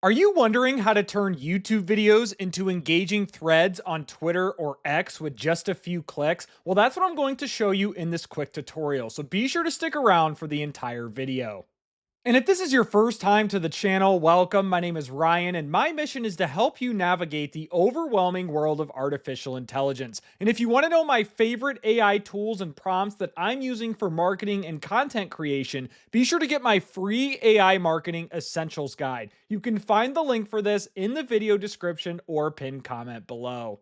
Are you wondering how to turn YouTube videos into engaging threads on Twitter or X with just a few clicks? Well, that's what I'm going to show you in this quick tutorial, so be sure to stick around for the entire video. And if this is your first time to the channel, welcome. My name is Ryan, and my mission is to help you navigate the overwhelming world of artificial intelligence. And if you want to know my favorite AI tools and prompts that I'm using for marketing and content creation, be sure to get my free AI Marketing Essentials Guide. You can find the link for this in the video description or pinned comment below.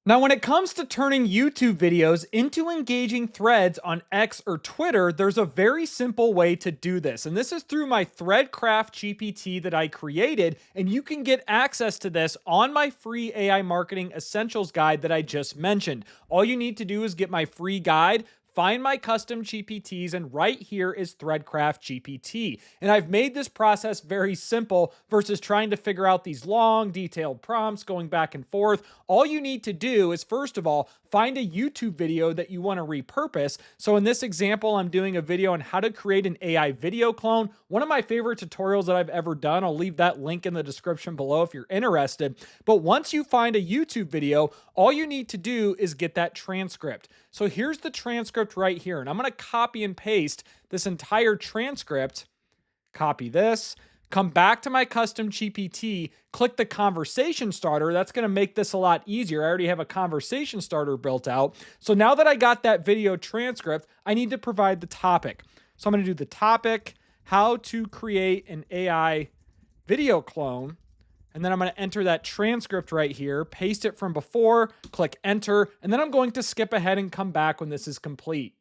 Now, when it comes to turning YouTube videos into engaging threads on X or Twitter, there's a very simple way to do this. And this is through my ThreadCraft GPT that I created. And you can get access to this on my free AI Marketing Essentials Guide that I just mentioned. All you need to do is get my free guide, find my custom GPTs, and right here is ThreadCraft GPT. And I've made this process very simple versus trying to figure out these long, detailed prompts going back and forth. All you need to do is, first of all, find a YouTube video that you want to repurpose. So in this example, I'm doing a video on how to create an AI video clone. One of my favorite tutorials that I've ever done. I'll leave that link in the description below if you're interested. But once you find a YouTube video, all you need to do is get that transcript. So here's the transcript right here, and I'm going to copy and paste this entire transcript. Copy this. Come back to my custom GPT, click the conversation starter. That's going to make this a lot easier. I already have a conversation starter built out. So now that I got that video transcript, I need to provide the topic. So I'm going to do the topic, how to create an AI video clone. And then I'm going to enter that transcript right here, paste it from before, click enter, and then I'm going to skip ahead and come back when this is complete.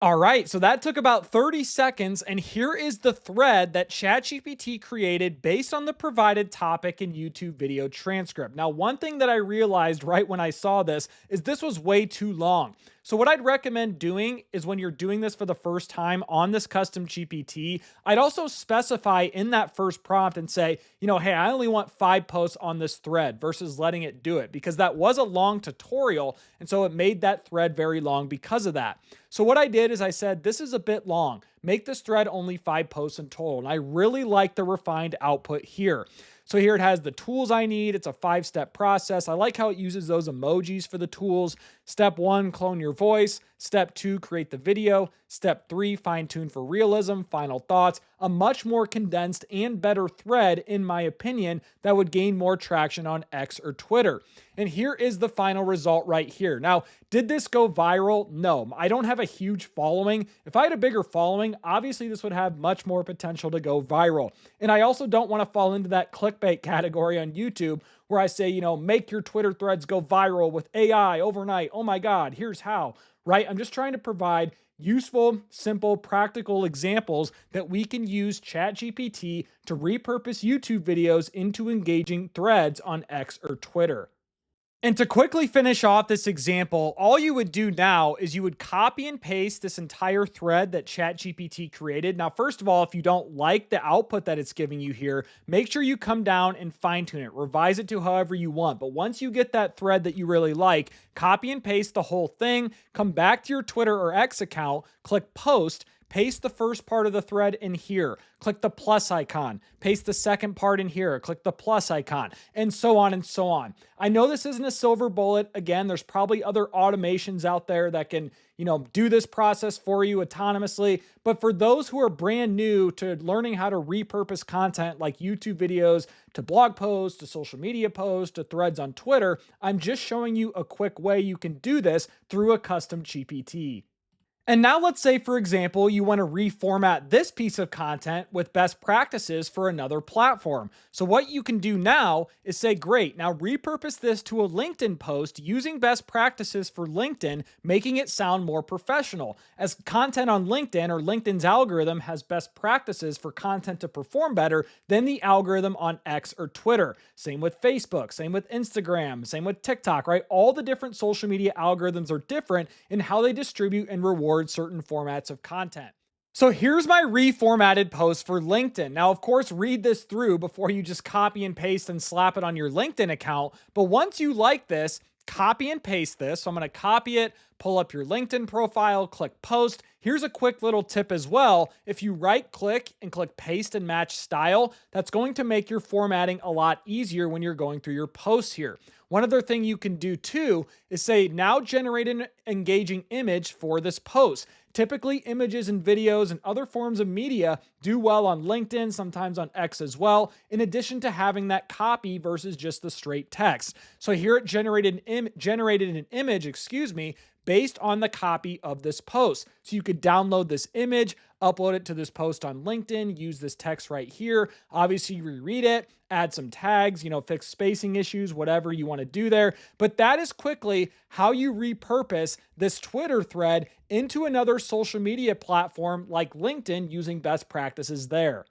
All right, so that took about 30 seconds, and here is the thread that ChatGPT created based on the provided topic and YouTube video transcript. Now, one thing that I realized right when I saw this is this was way too long. So what I'd recommend doing is when you're doing this for the first time on this custom GPT, I'd also specify in that first prompt and say, hey, I only want 5 posts on this thread versus letting it do it, because that was a long tutorial. And so it made that thread very long because of that. So what I did is I said, this is a bit long. Make this thread only 5 posts in total. And I really like the refined output here. So here it has the tools I need. It's a 5-step process. I like how it uses those emojis for the tools. Step 1, clone your voice. Step 2, create the video. Step 3, fine tune for realism. Final thoughts. A much more condensed and better thread, in my opinion, that would gain more traction on X or Twitter. And here is the final result right here. Now, did this go viral? No, I don't have a huge following. If I had a bigger following, obviously this would have much more potential to go viral. And I also don't want to fall into that clickbait category on YouTube where I say, make your Twitter threads go viral with AI overnight. Oh my God, here's how, right? I'm just trying to provide useful, simple, practical examples that we can use ChatGPT to repurpose YouTube videos into engaging threads on X or Twitter. And to quickly finish off this example, all you would do now is you would copy and paste this entire thread that ChatGPT created. Now, first of all, if you don't like the output that it's giving you here, make sure you come down and fine tune it, revise it to however you want. But once you get that thread that you really like, copy and paste the whole thing, come back to your Twitter or X account, click post, paste the first part of the thread in here, click the plus icon, paste the second part in here, click the plus icon, and so on and so on. I know this isn't a silver bullet. Again, there's probably other automations out there that can, do this process for you autonomously. But for those who are brand new to learning how to repurpose content like YouTube videos to blog posts, to social media posts, to threads on Twitter, I'm just showing you a quick way you can do this through a custom GPT. And now let's say, for example, you want to reformat this piece of content with best practices for another platform. So what you can do now is say, great, now repurpose this to a LinkedIn post using best practices for LinkedIn, making it sound more professional. As content on LinkedIn or LinkedIn's algorithm has best practices for content to perform better than the algorithm on X or Twitter. Same with Facebook, same with Instagram, same with TikTok, right? All the different social media algorithms are different in how they distribute and reward certain formats of content. So here's my reformatted post for LinkedIn. Now, of course, read this through before you just copy and paste and slap it on your LinkedIn account. But once you like this, copy and paste this. So I'm going to copy it, pull up your LinkedIn profile, click post. Here's a quick little tip as well. If you right click and click paste and match style, that's going to make your formatting a lot easier when you're going through your posts here. One other thing you can do too is say, now generate an engaging image for this post. Typically, images and videos and other forms of media do well on LinkedIn, sometimes on X as well, in addition to having that copy versus just the straight text. So here it generated an image, based on the copy of this post. So you could download this image, upload it to this post on LinkedIn, use this text right here, obviously reread it, add some tags, fix spacing issues, whatever you want to do there. But that is quickly how you repurpose this Twitter thread into another social media platform like LinkedIn using best practices there.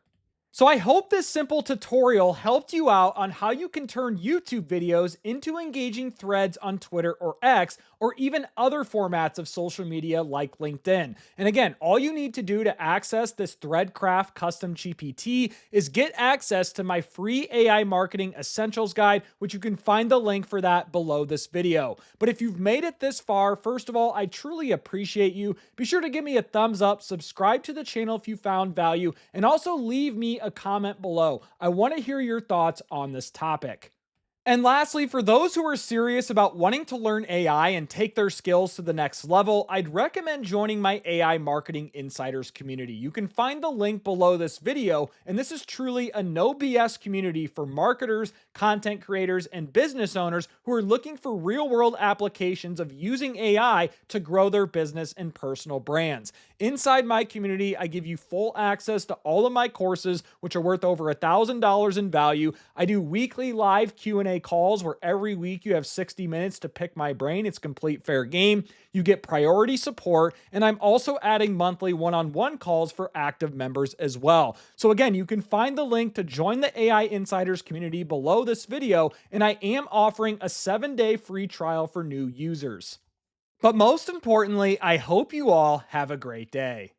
So I hope this simple tutorial helped you out on how you can turn YouTube videos into engaging threads on Twitter or X, or even other formats of social media like LinkedIn. And again, all you need to do to access this ThreadCraft Custom GPT is get access to my free AI Marketing Essentials Guide, which you can find the link for that below this video. But if you've made it this far, first of all, I truly appreciate you. Be sure to give me a thumbs up, subscribe to the channel if you found value, and also leave me a comment below. I want to hear your thoughts on this topic. And lastly, for those who are serious about wanting to learn AI and take their skills to the next level, I'd recommend joining my AI Marketing Insiders community. You can find the link below this video, and this is truly a no BS community for marketers, content creators, and business owners who are looking for real-world applications of using AI to grow their business and personal brands. Inside my community, I give you full access to all of my courses, which are worth over $1,000 in value. I do weekly live Q&A calls where every week you have 60 minutes to pick my brain. It's complete fair game. You get priority support, and I'm also adding monthly one-on-one calls for active members as well. So again, you can find the link to join the AI Insiders community below this video, and I am offering a 7-day free trial for new users. But most importantly, I hope you all have a great day.